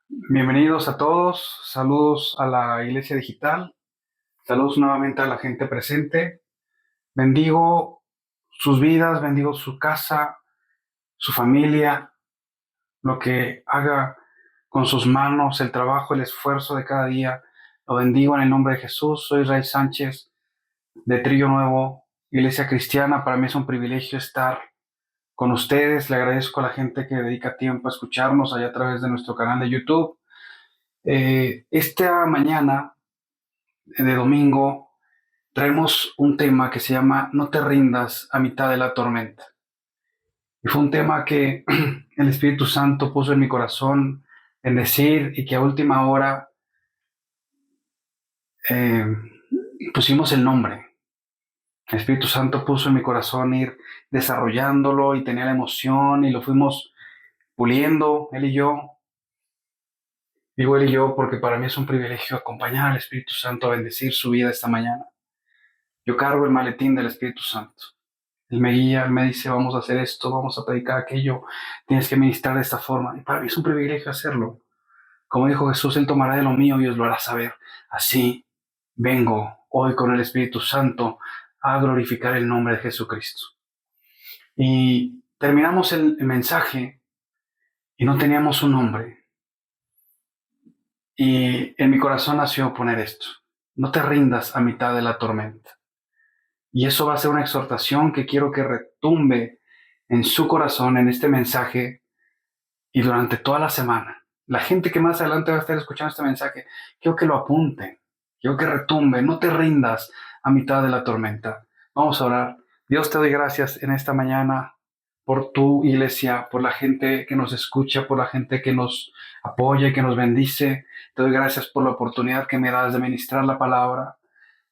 Bienvenidos a todos, saludos a la Iglesia Digital, saludos nuevamente a la gente presente. Bendigo sus vidas, bendigo su casa, su familia, lo que haga con sus manos, el trabajo, el esfuerzo de cada día. Lo bendigo en el nombre de Jesús. Soy Ray Sánchez de Trillo Nuevo, Iglesia Cristiana. Para mí es un privilegio estar con ustedes. Le agradezco a la gente que dedica tiempo a escucharnos allá a través de nuestro canal de YouTube. Esta mañana de domingo traemos un tema que se llama No te rindas a mitad de la tormenta. Y fue un tema que el Espíritu Santo puso en mi corazón en decir y que a última hora eh, pusimos el nombre. El Espíritu Santo puso en mi corazón ir desarrollándolo y tenía la emoción y lo fuimos puliendo, él y yo. Digo él y yo porque para mí es un privilegio acompañar al Espíritu Santo a bendecir su vida esta mañana. Yo cargo el maletín del Espíritu Santo. Él me guía, él me dice, vamos a hacer esto, vamos a predicar aquello, tienes que ministrar de esta forma. Y para mí es un privilegio hacerlo. Como dijo Jesús, Él tomará de lo mío y os lo hará saber. Así vengo hoy con el Espíritu Santo a glorificar el nombre de Jesucristo. Y terminamos el mensaje y no teníamos un nombre. Y en mi corazón nació poner esto. No te rindas a mitad de la tormenta. Y eso va a ser una exhortación que quiero que retumbe en su corazón en este mensaje y durante toda la semana. La gente que más adelante va a estar escuchando este mensaje, quiero que lo apunte, quiero que retumbe, no te rindas a mitad de la tormenta. Vamos a orar. Dios, te doy gracias en esta mañana por tu iglesia, por la gente que nos escucha, por la gente que nos apoya y que nos bendice. Te doy gracias por la oportunidad que me das de ministrar la palabra.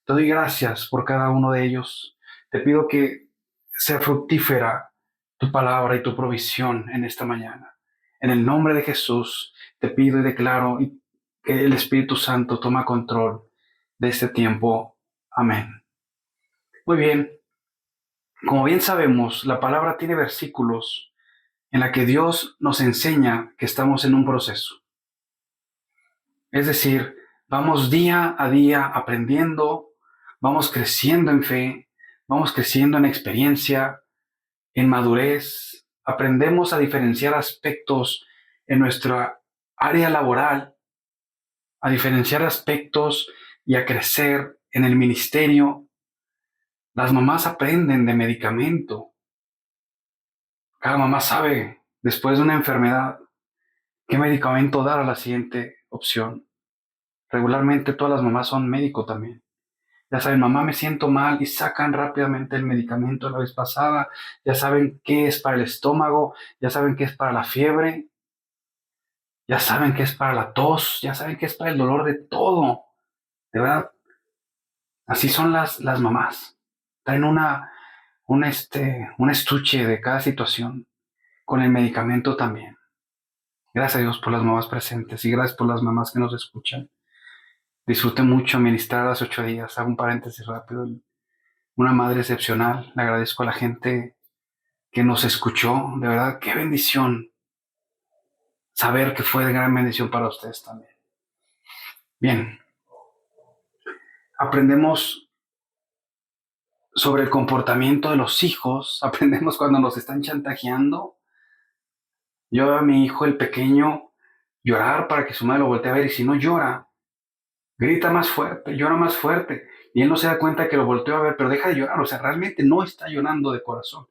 Te doy gracias por cada uno de ellos. Te pido que sea fructífera tu palabra y tu provisión en esta mañana. En el nombre de Jesús te pido y declaro que el Espíritu Santo toma control de este tiempo. Amén. Muy bien, como bien sabemos, la palabra tiene versículos en la que Dios nos enseña que estamos en un proceso. Es decir, vamos día a día aprendiendo, vamos creciendo en fe, vamos creciendo en experiencia, en madurez, aprendemos a diferenciar aspectos en nuestra área laboral, a diferenciar aspectos y a crecer en el ministerio. Las mamás aprenden de medicamento. Cada mamá sabe, después de una enfermedad, qué medicamento dar a la siguiente opción. Regularmente todas las mamás son médico también. Ya saben, mamá, me siento mal y sacan rápidamente el medicamento de la vez pasada. Ya saben qué es para el estómago, ya saben qué es para la fiebre, ya saben qué es para la tos, ya saben qué es para el dolor de todo. De verdad, así son las mamás. Traen un estuche de cada situación, con el medicamento también. Gracias a Dios por las mamás presentes y gracias por las mamás que nos escuchan. Disfruté mucho ministrar hace 8 días. Hago un paréntesis rápido. Una madre excepcional. Le agradezco a la gente que nos escuchó. De verdad, qué bendición saber que fue de gran bendición para ustedes también. Bien, aprendemos sobre el comportamiento de los hijos. Aprendemos cuando nos están chantajeando. Yo veo a mi hijo, el pequeño, llorar para que su madre lo voltee a ver y si no llora, grita más fuerte, llora más fuerte. Y él no se da cuenta que lo volteó a ver, pero deja de llorar. O sea, realmente no está llorando de corazón.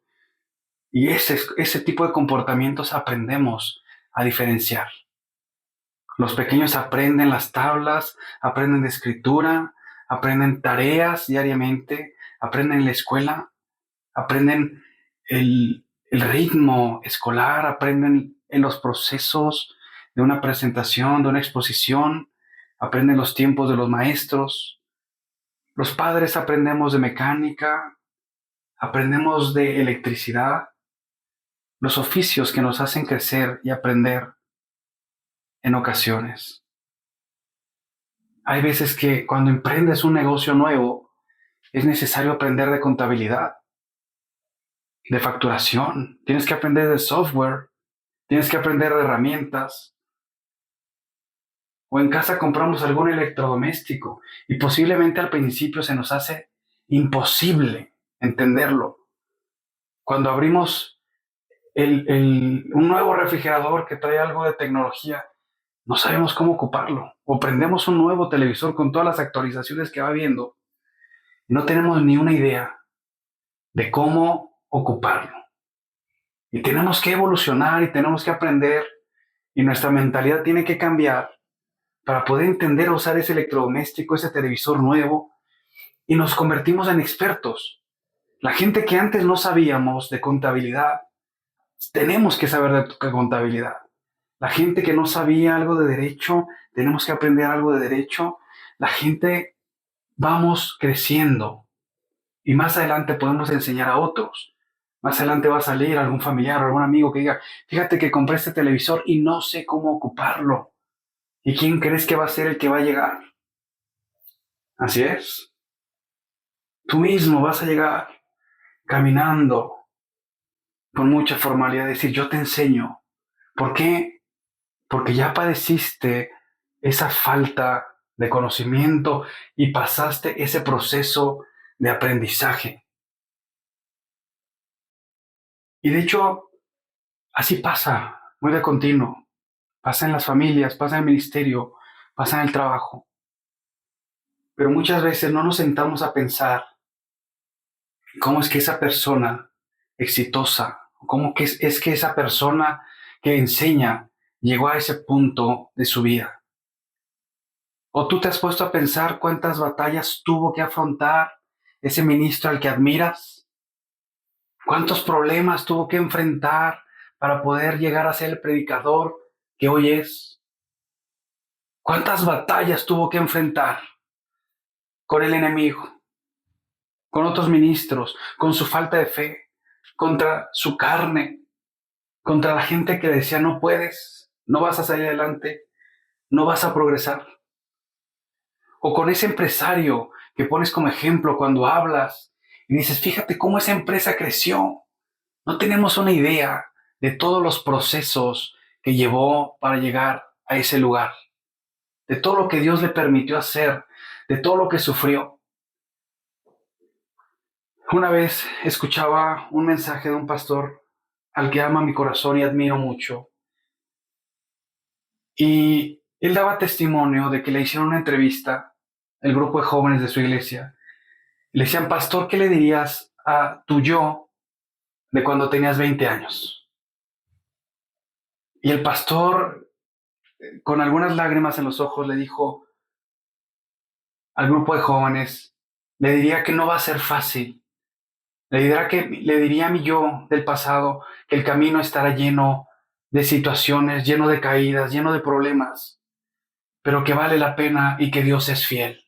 Y ese tipo de comportamientos aprendemos a diferenciar. Los pequeños aprenden las tablas, aprenden de escritura, aprenden tareas diariamente, aprenden en la escuela, aprenden el ritmo escolar, aprenden en los procesos de una presentación, de una exposición, aprenden los tiempos de los maestros. Los padres aprendemos de mecánica, aprendemos de electricidad, los oficios que nos hacen crecer y aprender en ocasiones. Hay veces que cuando emprendes un negocio nuevo, es necesario aprender de contabilidad, de facturación, tienes que aprender de software, tienes que aprender de herramientas. O en casa compramos algún electrodoméstico y posiblemente al principio se nos hace imposible entenderlo. Cuando abrimos un nuevo refrigerador que trae algo de tecnología, no sabemos cómo ocuparlo. O prendemos un nuevo televisor con todas las actualizaciones que va viendo y no tenemos ni una idea de cómo ocuparlo. Y tenemos que evolucionar y tenemos que aprender y nuestra mentalidad tiene que cambiar para poder entender a usar ese electrodoméstico, ese televisor nuevo, y nos convertimos en expertos. La gente que antes no sabíamos de contabilidad, tenemos que saber de contabilidad. La gente que no sabía algo de derecho, tenemos que aprender algo de derecho. La gente, vamos creciendo y más adelante podemos enseñar a otros. Más adelante va a salir algún familiar o algún amigo que diga, fíjate que compré este televisor y no sé cómo ocuparlo. ¿Y quién crees que va a ser el que va a llegar? Así es. Tú mismo vas a llegar caminando con mucha formalidad, decir, yo te enseño. ¿Por qué? Porque ya padeciste esa falta de conocimiento y pasaste ese proceso de aprendizaje. Y de hecho, así pasa, muy de continuo. Pasa en las familias, pasa en el ministerio, pasa en el trabajo. Pero muchas veces no nos sentamos a pensar cómo es que esa persona exitosa, cómo que es que esa persona que enseña llegó a ese punto de su vida. ¿O tú te has puesto a pensar cuántas batallas tuvo que afrontar ese ministro al que admiras? ¿Cuántos problemas tuvo que enfrentar para poder llegar a ser el predicador que hoy es? ¿Cuántas batallas tuvo que enfrentar con el enemigo, con otros ministros, con su falta de fe, contra su carne, contra la gente que decía no puedes, no vas a salir adelante, no vas a progresar? O con ese empresario que pones como ejemplo cuando hablas y dices, fíjate cómo esa empresa creció. No tenemos una idea de todos los procesos que llevó para llegar a ese lugar, de todo lo que Dios le permitió hacer, de todo lo que sufrió. Una vez escuchaba un mensaje de un pastor al que ama mi corazón y admiro mucho. Y él daba testimonio de que le hicieron una entrevista, el grupo de jóvenes de su iglesia. Le decían, pastor, ¿qué le dirías a tu yo de cuando tenías 20 años? Y el pastor, con algunas lágrimas en los ojos, le dijo al grupo de jóvenes, le diría que no va a ser fácil. Le diría a mi yo del pasado que el camino estará lleno de situaciones, lleno de caídas, lleno de problemas, pero que vale la pena y que Dios es fiel.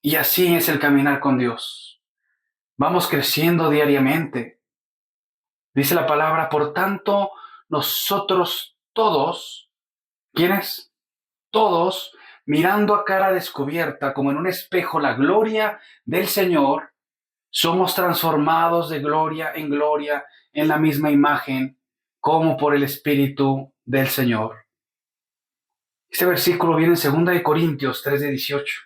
Y así es el caminar con Dios. Vamos creciendo diariamente. Dice la palabra, por tanto, nosotros todos, ¿quiénes? Todos, mirando a cara descubierta como en un espejo la gloria del Señor, somos transformados de gloria en la misma imagen, como por el Espíritu del Señor. Este versículo viene en 2 Corintios 3:18.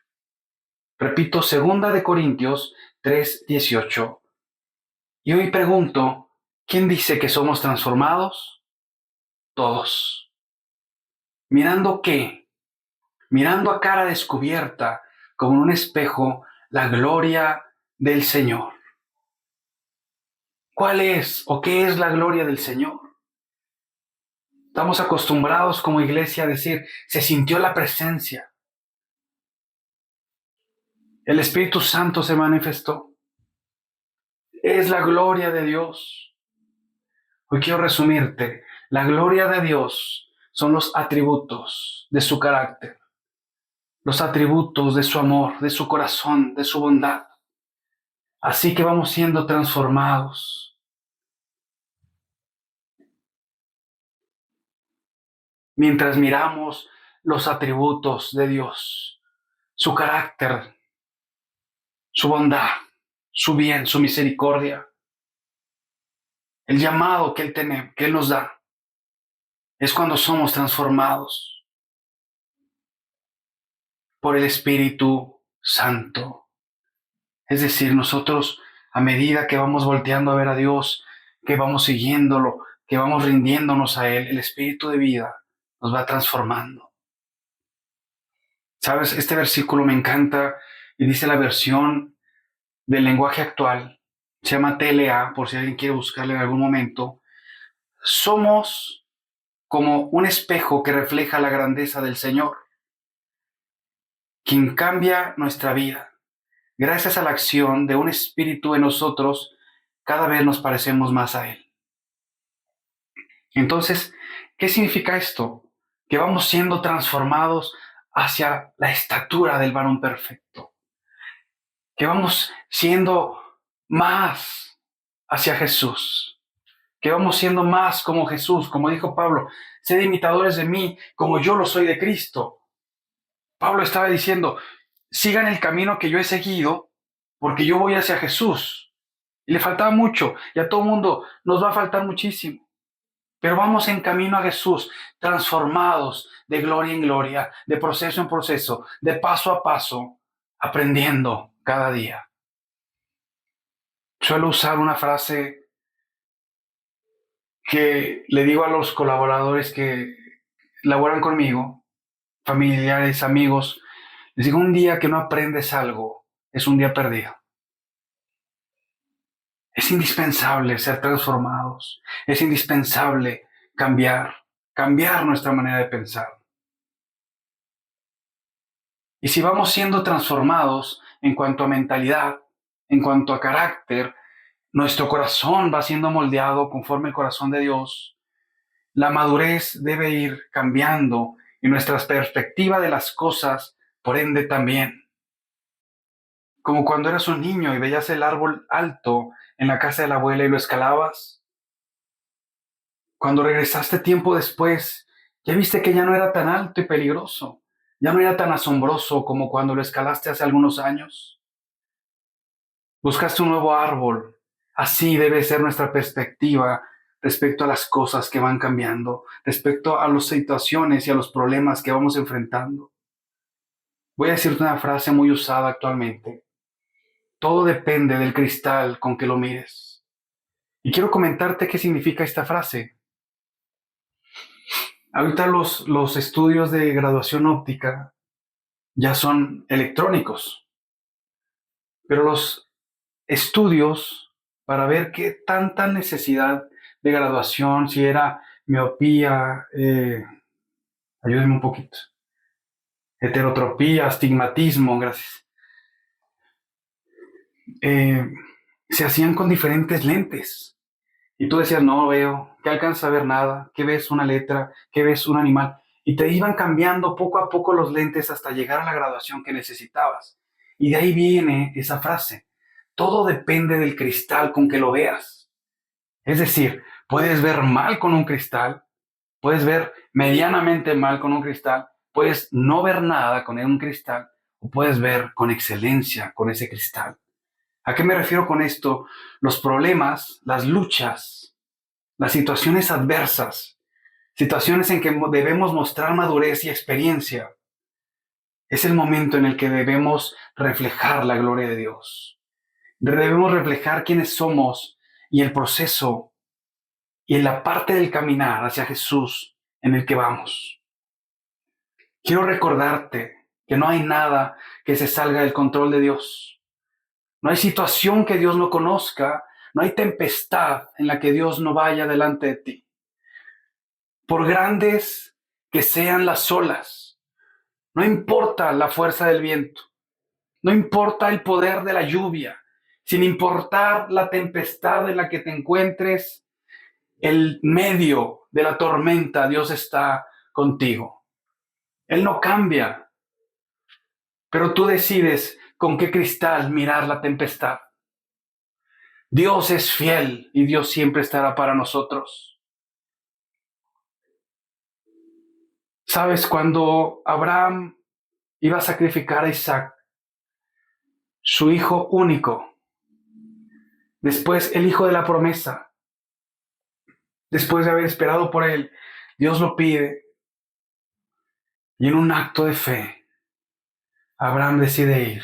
Repito, 2 Corintios 3:18. Y hoy pregunto, ¿quién dice que somos transformados? Todos. ¿Mirando qué? Mirando a cara descubierta, como en un espejo, la gloria del Señor. ¿Cuál es o qué es la gloria del Señor? Estamos acostumbrados como iglesia a decir, se sintió la presencia. El Espíritu Santo se manifestó. Es la gloria de Dios. Hoy quiero resumirte. La gloria de Dios son los atributos de su carácter, los atributos de su amor, de su corazón, de su bondad. Así que vamos siendo transformados. Mientras miramos los atributos de Dios, su carácter, su bondad, su bien, su misericordia, el llamado que Él nos da, es cuando somos transformados. por el Espíritu Santo. Es decir, nosotros, a medida que vamos volteando a ver a Dios, que vamos siguiéndolo, que vamos rindiéndonos a Él, el Espíritu de vida nos va transformando. ¿Sabes? Este versículo me encanta y dice la versión del lenguaje actual. Se llama TLA, por si alguien quiere buscarle en algún momento. Somos como un espejo que refleja la grandeza del Señor, quien cambia nuestra vida. Gracias a la acción de un espíritu en nosotros, cada vez nos parecemos más a Él. Entonces, ¿qué significa esto? Que vamos siendo transformados hacia la estatura del varón perfecto. Que vamos siendo más hacia Jesús. Que vamos siendo más como Jesús, como dijo Pablo, sed imitadores de mí como yo lo soy de Cristo. Pablo estaba diciendo, sigan el camino que yo he seguido porque yo voy hacia Jesús. Y le faltaba mucho y a todo mundo nos va a faltar muchísimo. Pero vamos en camino a Jesús, transformados de gloria en gloria, de proceso en proceso, de paso a paso, aprendiendo cada día. Suelo usar una frase que le digo a los colaboradores que laboran conmigo, familiares, amigos, les digo, un día que no aprendes algo es un día perdido. Es indispensable ser transformados, es indispensable cambiar nuestra manera de pensar. Y si vamos siendo transformados en cuanto a mentalidad, en cuanto a carácter, nuestro corazón va siendo moldeado conforme el corazón de Dios, la madurez debe ir cambiando y nuestra perspectiva de las cosas, por ende, también. Como cuando eras un niño y veías el árbol alto en la casa de la abuela y lo escalabas. Cuando regresaste tiempo después, ya viste que ya no era tan alto y peligroso, ya no era tan asombroso como cuando lo escalaste hace algunos años. Buscaste un nuevo árbol. Así debe ser nuestra perspectiva respecto a las cosas que van cambiando, respecto a las situaciones y a los problemas que vamos enfrentando. Voy a decirte una frase muy usada actualmente. Todo depende del cristal con que lo mires. Y quiero comentarte qué significa esta frase. Ahorita los estudios de graduación óptica ya son electrónicos, pero los estudios para ver qué tanta necesidad de graduación, si era miopía, ayúdenme un poquito, heterotropía, astigmatismo, gracias, eh, se hacían con diferentes lentes. Y tú decías, no veo, ¿qué alcanzas a ver nada? ¿Qué ves una letra? ¿Qué ves un animal? Y te iban cambiando poco a poco los lentes hasta llegar a la graduación que necesitabas. Y de ahí viene esa frase. Todo depende del cristal con que lo veas. Es decir, puedes ver mal con un cristal, puedes ver medianamente mal con un cristal, puedes no ver nada con un cristal, o puedes ver con excelencia con ese cristal. ¿A qué me refiero con esto? Los problemas, las luchas, las situaciones adversas, situaciones en que debemos mostrar madurez y experiencia. Es el momento en el que debemos reflejar la gloria de Dios. Debemos reflejar quiénes somos y el proceso y en la parte del caminar hacia Jesús en el que vamos. Quiero recordarte que no hay nada que se salga del control de Dios. No hay situación que Dios no conozca, no hay tempestad en la que Dios no vaya delante de ti. Por grandes que sean las olas, no importa la fuerza del viento, no importa el poder de la lluvia, sin importar la tempestad en la que te encuentres, el medio de la tormenta, Dios está contigo. Él no cambia, pero tú decides con qué cristal mirar la tempestad. Dios es fiel y Dios siempre estará para nosotros. ¿Sabes? Cuando Abraham iba a sacrificar a Isaac, su hijo único, después el hijo de la promesa, después de haber esperado por él, Dios lo pide y en un acto de fe Abraham decide ir.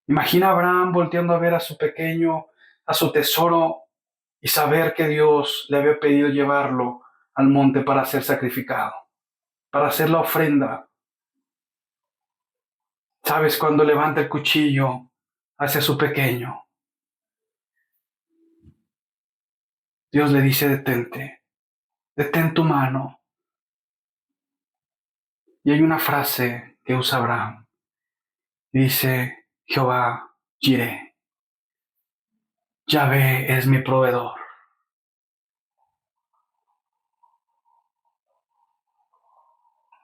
Imagina a Abraham volteando a ver a su pequeño, a su tesoro, y saber que Dios le había pedido llevarlo al monte para ser sacrificado, para hacer la ofrenda. ¿Sabes? Cuando levanta el cuchillo hacia su pequeño, Dios le dice, detente, detén tu mano. Y hay una frase que usa Abraham. Dice, Jehová Jireh, Yahvé es mi proveedor.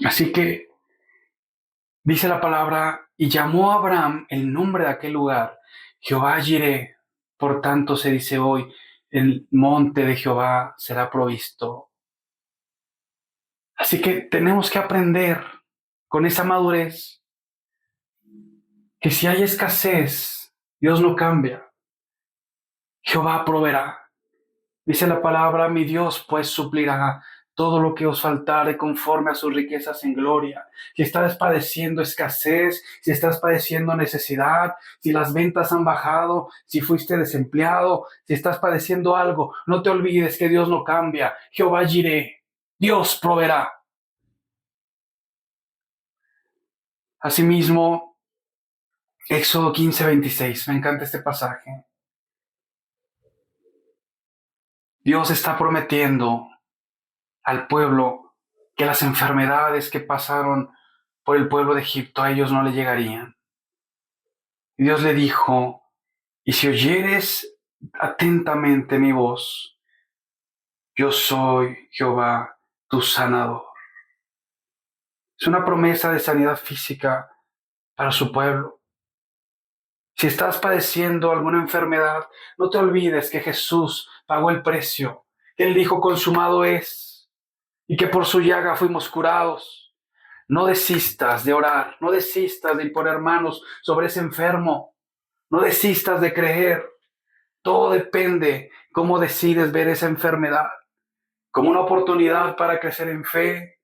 Así que dice la palabra, y llamó a Abraham el nombre de aquel lugar, Jehová Jireh. Por tanto se dice hoy, el monte de Jehová será provisto. Así que tenemos que aprender con esa madurez que si hay escasez, Dios no cambia. Jehová proveerá. Dice la palabra, mi Dios pues suplirá todo lo que os faltare conforme a sus riquezas en gloria. Si estás padeciendo escasez, si estás padeciendo necesidad, si las ventas han bajado, si fuiste desempleado, si estás padeciendo algo, no te olvides que Dios no cambia. Jehová Jireh, Dios proveerá. Asimismo, Éxodo 15:26, me encanta este pasaje. Dios está prometiendo al pueblo que las enfermedades que pasaron por el pueblo de Egipto a ellos no le llegarían. Y Dios le dijo, y si oyeres atentamente mi voz, yo soy Jehová, tu sanador. Es una promesa de sanidad física para su pueblo. Si estás padeciendo alguna enfermedad, no te olvides que Jesús pagó el precio, que Él dijo consumado es, y que por su llaga fuimos curados. No desistas de orar, no desistas de imponer manos sobre ese enfermo, no desistas de creer. Todo depende cómo decides ver esa enfermedad, como una oportunidad para crecer en fe,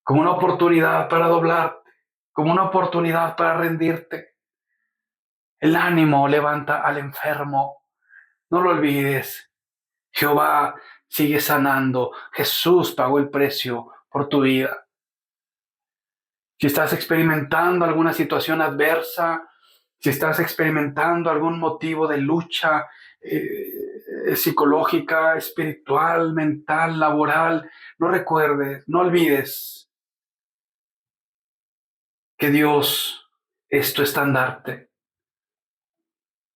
como una oportunidad para doblarte, como una oportunidad para rendirte. El ánimo levanta al enfermo. No lo olvides. Jehová sigue sanando. Jesús pagó el precio por tu vida. Si estás experimentando alguna situación adversa, si estás experimentando algún motivo de lucha psicológica, espiritual, mental, laboral, no recuerdes, no olvides que Dios es tu estandarte.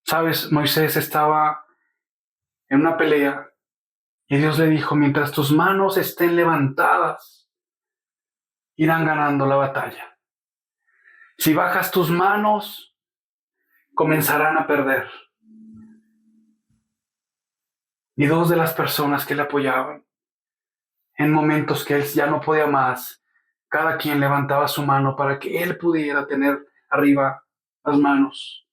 Sabes, Moisés estaba en una pelea y Dios le dijo, mientras tus manos estén levantadas, irán ganando la batalla. Si bajas tus manos, comenzarán a perder. Y dos de las personas que le apoyaban, en momentos que él ya no podía más, cada quien levantaba su mano para que él pudiera tener arriba las manos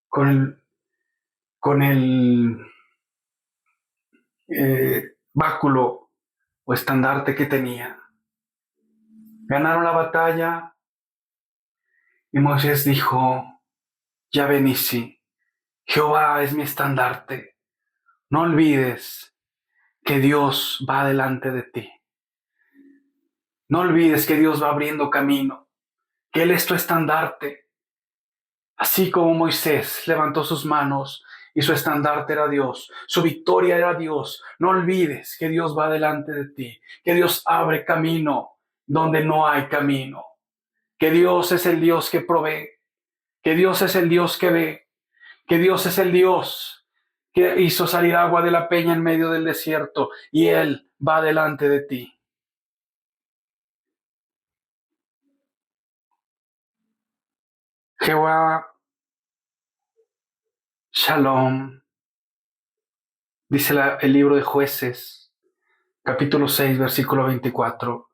con el báculo o estandarte que tenía. Ganaron la batalla y Moisés dijo, ya Nissi, Jehová es mi estandarte. No olvides que Dios va delante de ti. No olvides que Dios va abriendo camino, que Él es tu estandarte. Así como Moisés levantó sus manos y su estandarte era Dios, su victoria era Dios. No olvides que Dios va delante de ti, que Dios abre camino donde no hay camino, que Dios es el Dios que provee, que Dios es el Dios que ve, que Dios es el Dios que hizo salir agua de la peña en medio del desierto y Él va delante de ti. Jehová Shalom, dice el libro de Jueces, capítulo 6, versículo 24.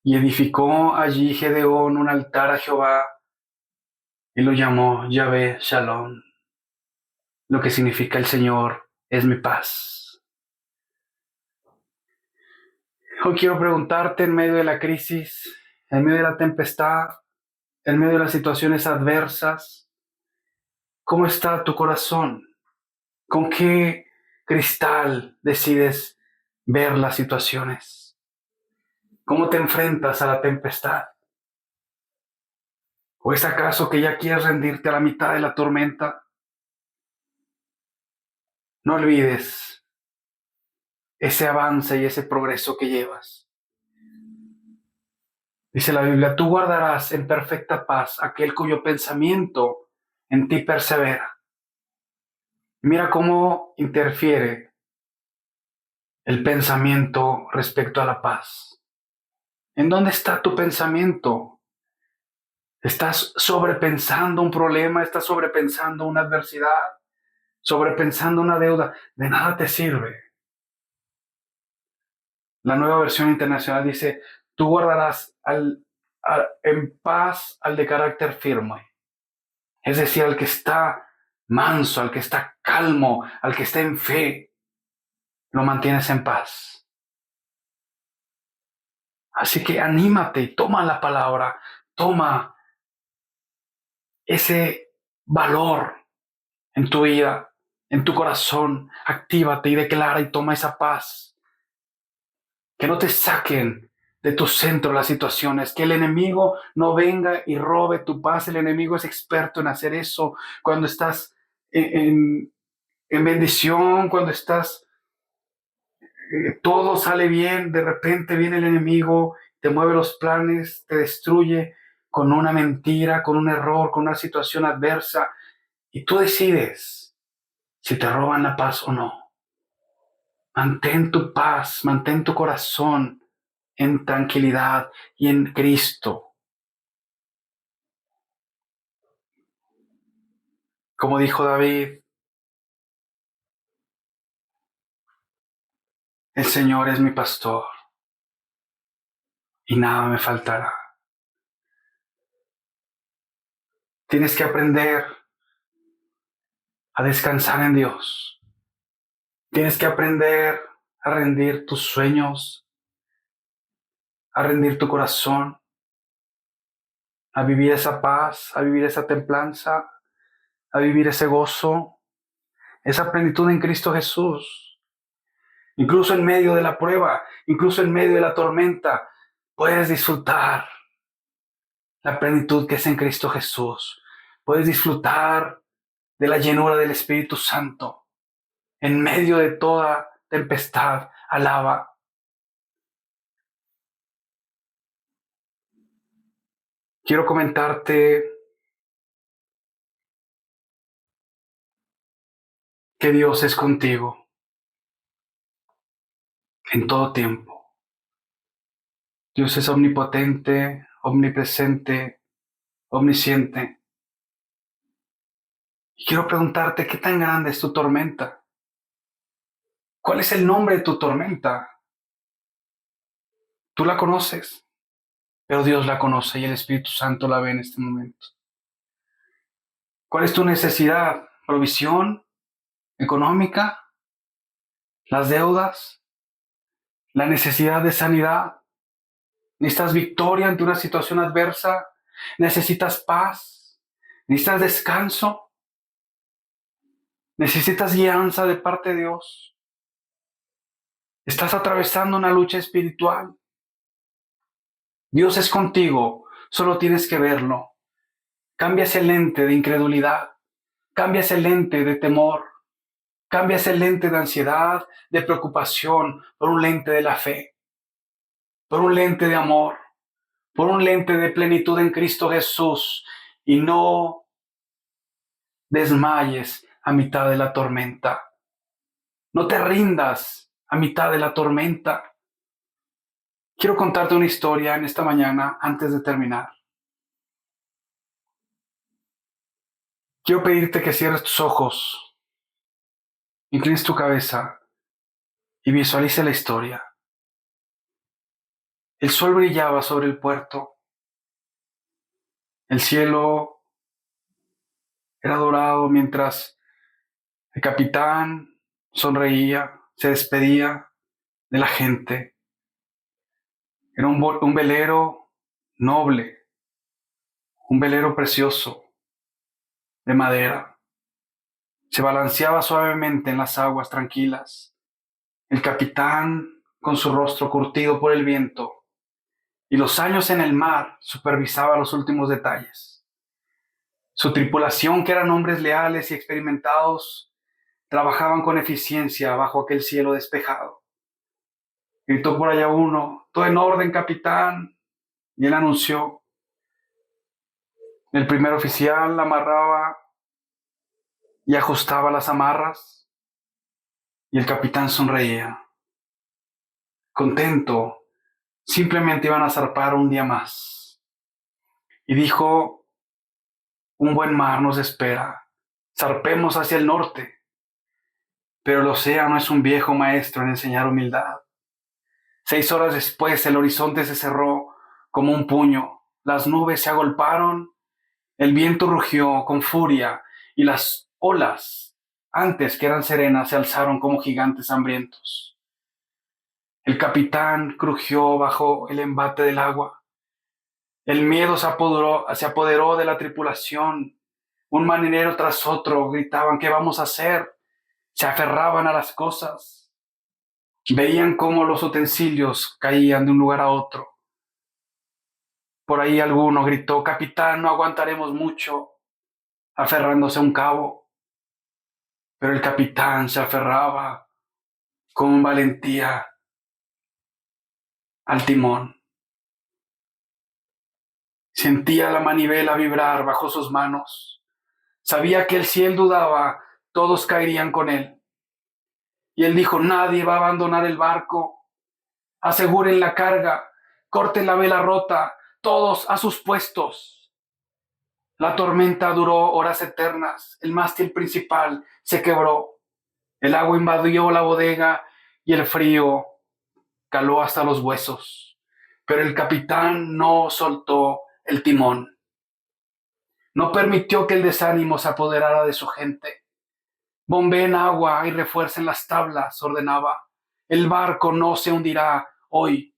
Y edificó allí Gedeón un altar a Jehová y lo llamó Yahvé Shalom, lo que significa el Señor es mi paz. Hoy quiero preguntarte en medio de la crisis, en medio de la tempestad, en medio de las situaciones adversas. ¿Cómo está tu corazón? ¿Con qué cristal decides ver las situaciones? ¿Cómo te enfrentas a la tempestad? ¿O es acaso que ya quieres rendirte a la mitad de la tormenta? No olvides ese avance y ese progreso que llevas. Dice la Biblia, tú guardarás en perfecta paz aquel cuyo pensamiento en ti persevera. Mira cómo interfiere el pensamiento respecto a la paz. ¿En dónde está tu pensamiento? ¿Estás sobrepensando un problema? ¿Estás sobrepensando una adversidad? ¿Sobrepensando una deuda? De nada te sirve. La Nueva Versión Internacional dice, tú guardarás en paz al de carácter firme. Es decir, al que está manso, al que está calmo, al que está en fe, lo mantienes en paz. Así que anímate y toma la palabra, toma ese valor en tu vida, en tu corazón, actívate y declara y toma esa paz. Que no te saquen de tu centro las situaciones, que el enemigo no venga y robe tu paz. El enemigo es experto en hacer eso cuando estás en bendición, cuando estás, todo sale bien, de repente viene el enemigo, te mueve los planes, te destruye con una mentira, con un error, con una situación adversa, y tú decides si te roban la paz o no. Mantén tu paz, mantén tu corazón en tranquilidad y en Cristo. Como dijo David, el Señor es mi pastor y nada me faltará. Tienes que aprender a descansar en Dios. Tienes que aprender a rendir tus sueños, a rendir tu corazón, a vivir esa paz, a vivir esa templanza, a vivir ese gozo, esa plenitud en Cristo Jesús. Incluso en medio de la prueba, incluso en medio de la tormenta, puedes disfrutar la plenitud que es en Cristo Jesús. Puedes disfrutar de la llenura del Espíritu Santo. En medio de toda tempestad, alaba. Quiero comentarte que Dios es contigo en todo tiempo. Dios es omnipotente, omnipresente, omnisciente. Y quiero preguntarte, ¿qué tan grande es tu tormenta? ¿Cuál es el nombre de tu tormenta? Tú la conoces, pero Dios la conoce y el Espíritu Santo la ve en este momento. ¿Cuál es tu necesidad? ¿Provisión económica? ¿Las deudas? ¿La necesidad de sanidad? ¿Necesitas victoria ante una situación adversa? ¿Necesitas paz? ¿Necesitas descanso? ¿Necesitas guianza de parte de Dios? ¿Estás atravesando una lucha espiritual? Dios es contigo, solo tienes que verlo. Cambia ese lente de incredulidad, cambia ese lente de temor, cambia ese lente de ansiedad, de preocupación, por un lente de la fe, por un lente de amor, por un lente de plenitud en Cristo Jesús, y no desmayes a mitad de la tormenta. No te rindas a mitad de la tormenta. Quiero contarte una historia en esta mañana antes de terminar. Quiero pedirte que cierres tus ojos, inclines tu cabeza y visualice la historia. El sol brillaba sobre el puerto. El cielo era dorado mientras el capitán sonreía, se despedía de la gente. Era un velero noble, un velero precioso de madera. Se balanceaba suavemente en las aguas tranquilas. El capitán, con su rostro curtido por el viento y los años en el mar, supervisaba los últimos detalles. Su tripulación, que eran hombres leales y experimentados, trabajaban con eficiencia bajo aquel cielo despejado. Gritó por allá uno: «Todo en orden, capitán». Y él anunció. El primer oficial amarraba y ajustaba las amarras, y el capitán sonreía. Contento, simplemente iban a zarpar un día más. Y dijo: «Un buen mar nos espera, zarpemos hacia el norte». Pero el océano es un viejo maestro en enseñar humildad. 6 horas después el horizonte se cerró como un puño, las nubes se agolparon, el viento rugió con furia y las olas, antes que eran serenas, se alzaron como gigantes hambrientos. El capitán crujió bajo el embate del agua. El miedo se apoderó de la tripulación. Un marinero tras otro gritaban: «¿Qué vamos a hacer?». Se aferraban a las cosas. Veían cómo los utensilios caían de un lugar a otro. Por ahí alguno gritó: «Capitán, no aguantaremos mucho», aferrándose a un cabo. Pero el capitán se aferraba con valentía al timón. Sentía la manivela vibrar bajo sus manos. Sabía que si él dudaba, todos caerían con él. Y él dijo: «Nadie va a abandonar el barco. Aseguren la carga, corten la vela rota, todos a sus puestos». La tormenta duró horas eternas. El mástil principal se quebró. El agua invadió la bodega y el frío caló hasta los huesos. Pero el capitán no soltó el timón. No permitió que el desánimo se apoderara de su gente. «Bombeen agua y refuercen las tablas», ordenaba. «El barco no se hundirá hoy».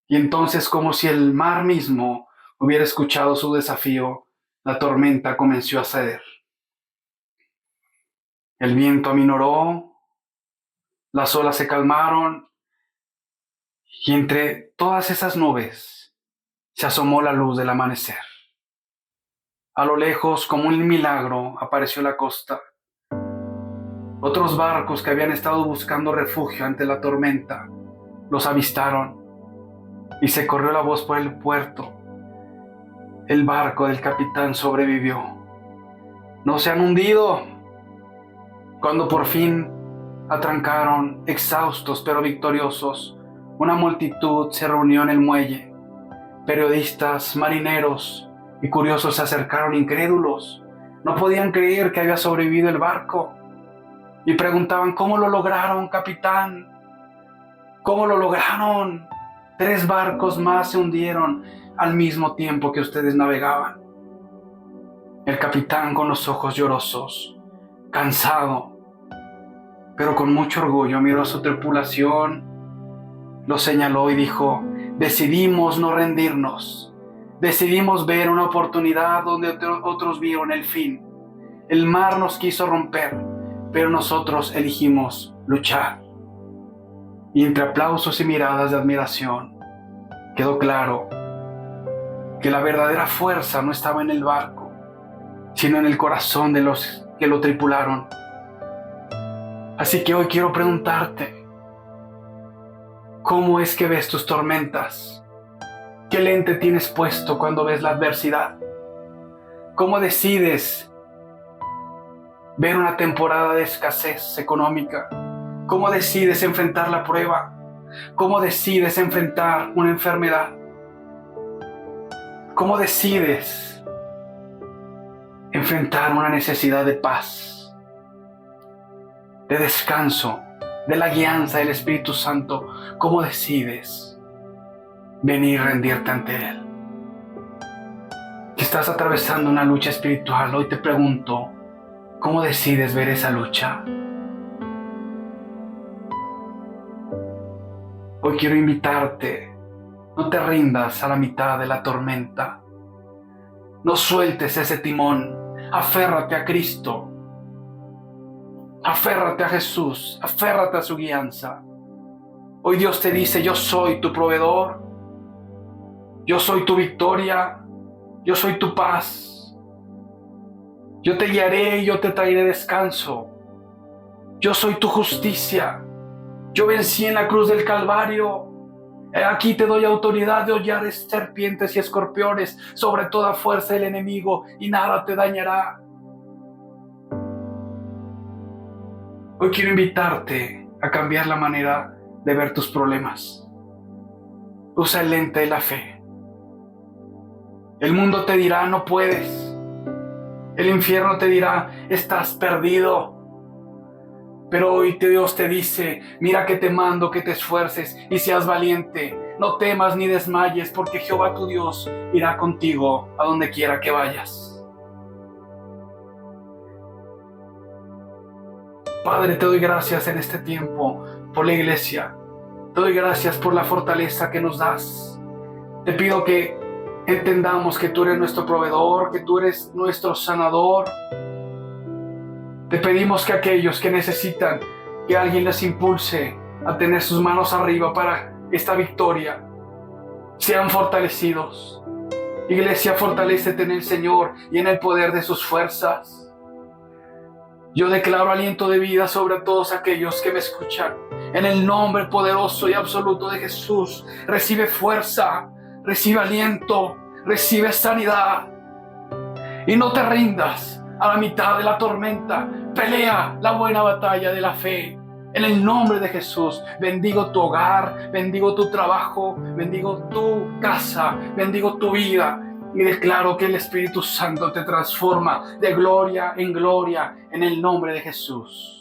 Y entonces, como si el mar mismo hubiera escuchado su desafío, la tormenta comenzó a ceder. El viento aminoró, las olas se calmaron, y entre todas esas nubes se asomó la luz del amanecer. A lo lejos, como un milagro, apareció la costa. Otros barcos que habían estado buscando refugio ante la tormenta los avistaron, y se corrió la voz por el puerto. El barco del capitán sobrevivió. «No se han hundido». Cuando por fin atrancaron, exhaustos pero victoriosos, una multitud se reunió en el muelle. Periodistas, marineros y curiosos se acercaron incrédulos. No podían creer que había sobrevivido el barco y preguntaban: «¿Cómo lo lograron, capitán? ¿Cómo lo lograron? 3 barcos más se hundieron al mismo tiempo que ustedes navegaban». El capitán, con los ojos llorosos, cansado, pero con mucho orgullo, miró a su tripulación, lo señaló y dijo: «Decidimos no rendirnos. Decidimos ver una oportunidad donde otros vieron el fin. El mar nos quiso romper, pero nosotros elegimos luchar». Y entre aplausos y miradas de admiración, quedó claro que la verdadera fuerza no estaba en el barco, sino en el corazón de los que lo tripularon. Así que hoy quiero preguntarte: ¿cómo es que ves tus tormentas? ¿Qué lente tienes puesto cuando ves la adversidad? ¿Cómo decides ver una temporada de escasez económica? ¿Cómo decides enfrentar la prueba? ¿Cómo decides enfrentar una enfermedad? ¿Cómo decides enfrentar una necesidad de paz, de descanso, de la guianza del Espíritu Santo? ¿Cómo decides venir y rendirte ante Él? Si estás atravesando una lucha espiritual, hoy te pregunto: ¿cómo decides ver esa lucha? Hoy quiero invitarte No te rindas a la mitad de la tormenta. No sueltes ese timón. Aférrate a Cristo. Aférrate a Jesús. Aférrate a su guianza. Hoy Dios te dice: yo soy tu proveedor. Yo soy tu victoria. Yo soy tu paz. Yo te guiaré y yo te traeré descanso. Yo soy tu justicia. Yo vencí en la cruz del Calvario. Aquí te doy autoridad de hollar serpientes y escorpiones sobre toda fuerza del enemigo, y nada te dañará. Hoy quiero invitarte a cambiar la manera de ver tus problemas. Usa el lente de la fe. El mundo te dirá: no puedes. El infierno te dirá: estás perdido. Pero hoy Dios te dice: mira que te mando que te esfuerces y seas valiente. No temas ni desmayes, porque Jehová tu Dios irá contigo a donde quiera que vayas. Padre, te doy gracias en este tiempo por la iglesia. Te doy gracias por la fortaleza que nos das. Te pido que entendamos que tú eres nuestro proveedor, que tú eres nuestro sanador. Te pedimos que aquellos que necesitan que alguien les impulse a tener sus manos arriba para esta victoria, sean fortalecidos. Iglesia, fortalécete en el Señor y en el poder de sus fuerzas. Yo declaro aliento de vida sobre todos aquellos que me escuchan. En el nombre poderoso y absoluto de Jesús, recibe fuerza, recibe aliento, recibe sanidad. Y no te rindas a la mitad de la tormenta. Pelea la buena batalla de la fe. En el nombre de Jesús, bendigo tu hogar, bendigo tu trabajo, bendigo tu casa, bendigo tu vida. Y declaro que el Espíritu Santo te transforma de gloria en gloria en el nombre de Jesús.